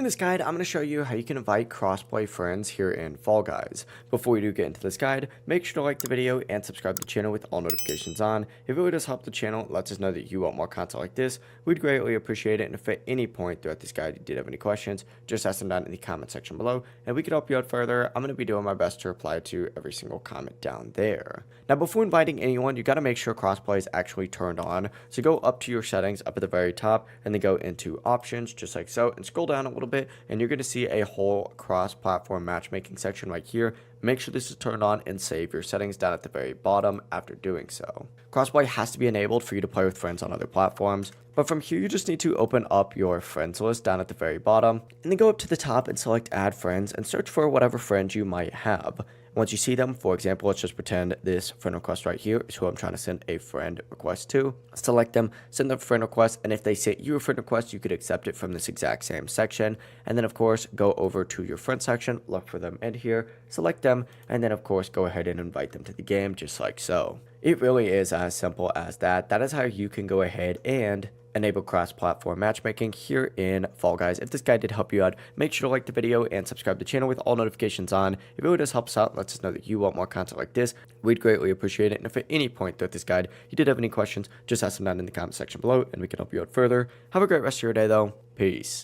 this guide, I'm going to show you how you can invite crossplay friends here in Fall Guys. Before we do get into this guide, make sure to like the video and subscribe to the channel with all notifications on. It really does help the channel. It lets us know that you want more content like this. We'd greatly appreciate it, and if at any point throughout this guide you did have any questions, just ask them down in the comment section below, and we can help you out further. I'm going to be doing my best to reply to every single comment down there. Now, before inviting anyone, you got to make sure crossplay is actually turned on. So go up to your settings up at the very top, and then go into options, just like so, and scroll down a little bit, and you're going to see a whole cross-platform matchmaking section right here. Make sure this is turned on and save your settings down at the very bottom after doing so. Crossplay has to be enabled for you to play with friends on other platforms, but from here you just need to open up your friends list down at the very bottom, and then go up to the top and select add friends and search for whatever friends you might have. Once you see them, for example, let's just pretend this friend request right here is who I'm trying to send a friend request to. Select them, send them a friend request, and if they sent you a friend request, you could accept it from this exact same section. And then, of course, go over to your friend section, look for them in here, select them, and then, of course, go ahead and invite them to the game just like so. It really is as simple as that. That is how you can go ahead and enable cross-platform matchmaking here in Fall Guys. If this guide did help you out, make sure to like the video and subscribe to the channel with all notifications on. It really does help us out and lets us know that you want more content like this. We'd greatly appreciate it. And if at any point throughout this guide you did have any questions, just ask them down in the comment section below and we can help you out further. Have a great rest of your day though. Peace.